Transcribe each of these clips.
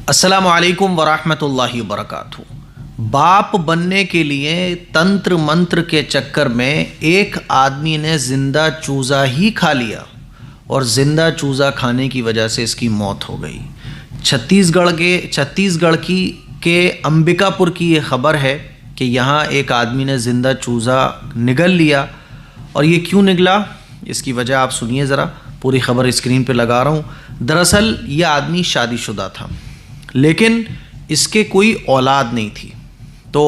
अस्सलामु अलैकुम वरहमतुल्लाहि वबरकातुहू। बाप बनने के लिए तंत्र मंत्र के चक्कर में एक आदमी ने ज़िंदा चूज़ा ही खा लिया और ज़िंदा चूज़ा खाने की वजह से इसकी मौत हो गई। छत्तीसगढ़ के अंबिकापुर की ये ख़बर है कि यहाँ एक आदमी ने ज़िंदा चूज़ा निगल लिया। और ये क्यों निगला, इसकी वजह आप सुनिए ज़रा, पूरी ख़बर स्क्रीन पे लगा रहा हूँ। दरअसल ये आदमी शादीशुदा था लेकिन इसके कोई औलाद नहीं थी, तो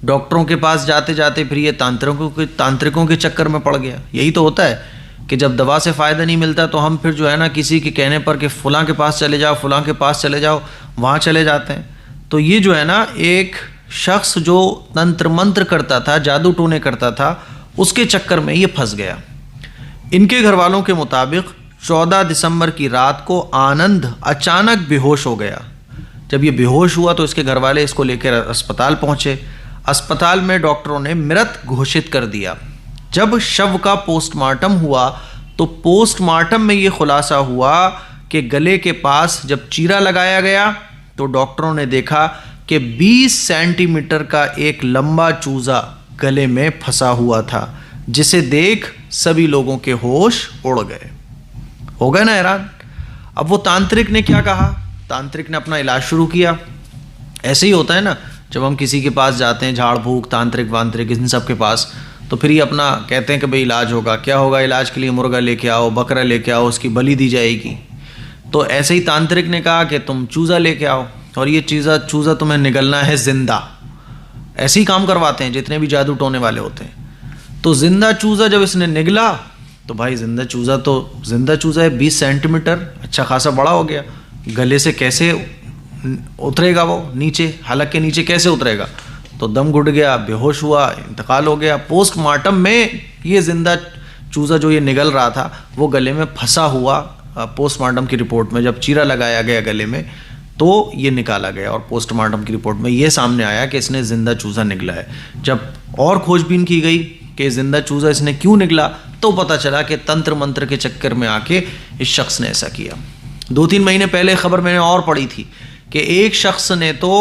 डॉक्टरों के पास जाते जाते फिर ये तांत्रिकों के चक्कर में पड़ गया। यही तो होता है कि जब दवा से फ़ायदा नहीं मिलता तो हम फिर जो है ना किसी के कहने पर कि फ़लाँ के पास चले जाओ, फ़लाँ के पास चले जाओ, वहाँ चले जाते हैं। तो ये जो है ना एक शख्स जो तंत्र मंत्र करता था, जादू टोने करता था, उसके चक्कर में ये फंस गया। इनके घर वालों के मुताबिक 14 दिसंबर की रात को आनंद अचानक बेहोश हो गया। जब ये बेहोश हुआ तो इसके घर वाले इसको लेकर अस्पताल पहुँचे। अस्पताल में डॉक्टरों ने मृत घोषित कर दिया। जब शव का पोस्टमार्टम हुआ तो पोस्टमार्टम में ये खुलासा हुआ कि गले के पास जब चीरा लगाया गया तो डॉक्टरों ने देखा कि 20 सेंटीमीटर का एक लंबा चूज़ा गले में फंसा हुआ था, जिसे देख सभी लोगों के होश उड़ गए। हो गए ना हैरान। अब वो तांत्रिक ने क्या कहा, तांत्रिक ने अपना इलाज शुरू किया। ऐसे ही होता है ना, जब हम किसी के पास जाते हैं, झाड़ फूक, तांत्रिक वांत्रिक, इन सब के पास, तो फिर ये अपना कहते हैं कि भाई इलाज होगा। क्या होगा इलाज के लिए? मुर्गा लेके आओ, बकरा लेके आओ, उसकी बलि दी जाएगी। तो ऐसे ही तांत्रिक ने कहा कि तुम चूज़ा लेके आओ और ये चूज़ा तुम्हें निगलना है ज़िंदा। ऐसे ही काम करवाते हैं जितने भी जादू टोने वाले होते हैं। तो ज़िंदा चूज़ा जब इसने निगला तो भाई ज़िंदा चूज़ा है, 20 सेंटीमीटर, अच्छा खासा बड़ा हो गया। गले से कैसे उतरेगा वो नीचे, हलक के नीचे कैसे उतरेगा? तो दम घुट गया, बेहोश हुआ, इंतकाल हो गया। पोस्टमार्टम में ये ज़िंदा चूज़ा जो ये निगल रहा था वो गले में फंसा हुआ, पोस्टमार्टम की रिपोर्ट में जब चीरा लगाया गया गले में तो ये निकाला गया और पोस्टमार्टम की रिपोर्ट में ये सामने आया कि इसने ज़िंदा चूज़ा निगला है। जब और खोजबीन की गई कि ज़िंदा चूज़ा इसने क्यों निगला तो पता चला कि तंत्र मंत्र के चक्कर में आके इस शख्स ने ऐसा किया। 2-3 महीने पहले खबर मैंने और पढ़ी थी कि एक शख्स ने तो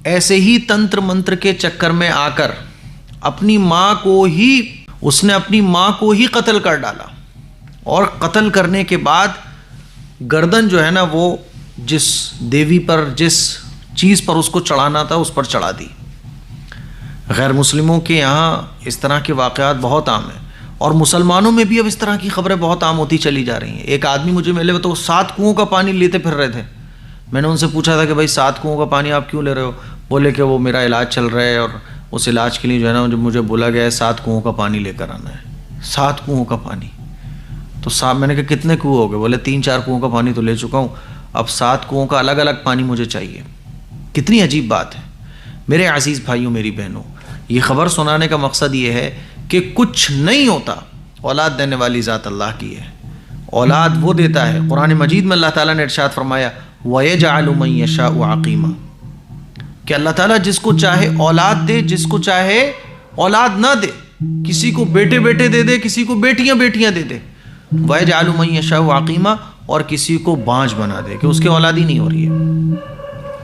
ऐसे ही तंत्र मंत्र के चक्कर में आकर अपनी माँ को ही कत्ल कर डाला और कत्ल करने के बाद गर्दन जो है ना वो जिस देवी पर, जिस चीज़ पर उसको चढ़ाना था उस पर चढ़ा दी। गैर मुस्लिमों के यहाँ इस तरह के वाक़यात बहुत आम हैं और मुसलमानों में भी अब इस तरह की खबरें बहुत आम होती चली जा रही हैं। एक आदमी मुझे मिले तो 7 कुओं का पानी लेते फिर रहे थे। मैंने उनसे पूछा था कि भाई 7 कुओं का पानी आप क्यों ले रहे हो? बोले कि वो मेरा इलाज चल रहा है और उस इलाज के लिए जो है ना जब मुझे बोला गया है 7 कुओं का पानी लेकर आना है। 7 कुओं का पानी तो मैंने कहा कितने कुएँ हो गए? बोले 3-4 कुओं का पानी तो ले चुका हूँ, अब 7 कुओं का अलग अलग पानी मुझे चाहिए। कितनी अजीब बात है। मेरे अजीज़ भाइयों, मेरी बहनों, ये ख़बर सुनाने का मकसद ये है कि कुछ नहीं होता, औलाद देने वाली ज़ात अल्लाह की है। औलाद वो देता है। कुरान मजीद में अल्लाह ताला ने इरशाद फरमाया वयजअलु मन यशाउ अक़ीमा, कि अल्लाह ताला जिसको चाहे औलाद दे, जिसको चाहे औलाद ना दे। किसी को बेटे बेटे दे दे, किसी को बेटियां बेटियां दे दे। वयजअलु मन यशाउ अक़ीमा, और किसी को बांझ बना दे कि उसके औलाद ही नहीं हो रही है।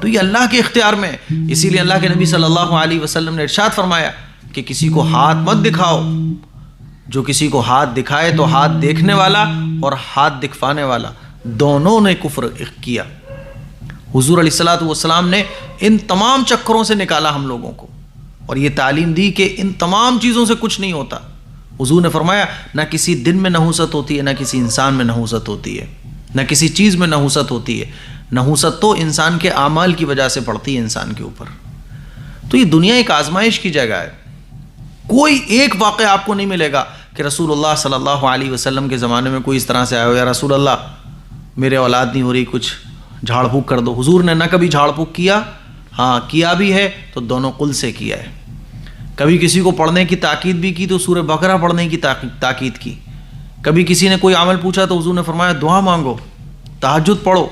तो ये अल्लाह के इख्तियार में है। इसीलिए अल्लाह के नबी सल्लल्लाहु अलैहि वसल्लम ने इरशाद फरमाया कि किसी को हाथ मत दिखाओ। जो किसी को हाथ दिखाए तो हाथ देखने वाला और हाथ दिखवाने वाला दोनों ने कुफ्र किया। हुजूर अलैहिस्सलातु वस्सलाम ने इन तमाम चक्करों से निकाला हम लोगों को और ये तालीम दी कि इन तमाम चीज़ों से कुछ नहीं होता। हुजूर ने फरमाया ना किसी दिन में नहुसत होती है, ना किसी इंसान में नहुसत होती है, ना किसी चीज़ में नहुसत होती है। नहुसत तो इंसान के आमाल की वजह से पड़ती है इंसान के ऊपर। तो ये दुनिया एक आजमाइश की जगह है। कोई एक वाक़या आपको नहीं मिलेगा कि रसूलुल्लाह सल्लल्लाहु अलैहि वसल्लम के ज़माने में कोई इस तरह से आया हो, या रसूलुल्लाह मेरे औलाद नहीं हो रही, कुछ झाड़ फूक कर दो। हुजूर ने ना कभी झाड़ फूक किया, हाँ किया भी है तो दोनों कुल से किया है। कभी किसी को पढ़ने की ताकीद भी की तो सूरह बकरा पढ़ने की ताकीद की। कभी किसी ने कोई अमल पूछा तो हुजूर ने फरमाया दुआ मांगो, तहज्जुद पढ़ो,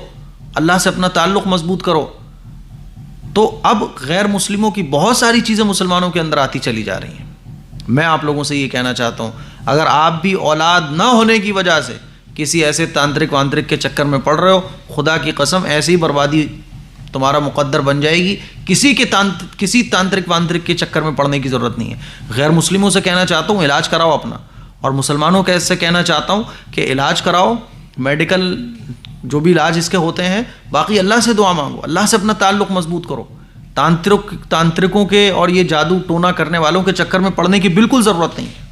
अल्लाह से अपना ताल्लुक़ मजबूत करो। तो अब गैर मुस्लिमों की बहुत सारी चीज़ें मुसलमानों के अंदर आती चली जा रही हैं। मैं आप लोगों से ये कहना चाहता हूँ, अगर आप भी औलाद ना होने की वजह से किसी ऐसे तांत्रिक वांत्रिक के चक्कर में पड़ रहे हो, खुदा की कसम ऐसी बर्बादी तुम्हारा मुकद्दर बन जाएगी। किसी तांत्रिक वांत्रिक के चक्कर में पड़ने की ज़रूरत नहीं है। गैर मुस्लिमों से कहना चाहता हूँ इलाज कराओ अपना, और मुसलमानों के से कहना चाहता हूँ कि इलाज कराओ, मेडिकल जो भी इलाज इसके होते हैं, बाकी अल्लाह से दुआ मांगो, अल्लाह से अपना ताल्लुक़ मजबूत करो। तांत्रिकों के और ये जादू टोना करने वालों के चक्कर में पड़ने की बिल्कुल ज़रूरत नहीं है।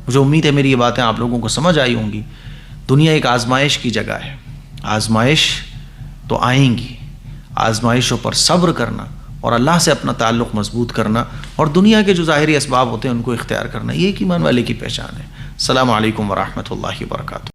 मुझे उम्मीद है मेरी ये बातें आप लोगों को समझ आई होंगी। दुनिया एक आजमाइश की जगह है, आजमाइश तो आएंगी, आजमाइशों पर सब्र करना और अल्लाह से अपना ताल्लुक़ मजबूत करना और दुनिया के जो ज़ाहिरी असबाब होते हैं उनको इख्तियार करना, ये ईमान वाले की पहचान है। अस्सलामु अलैकुम व रहमतुल्लाहि व बरकातुहू।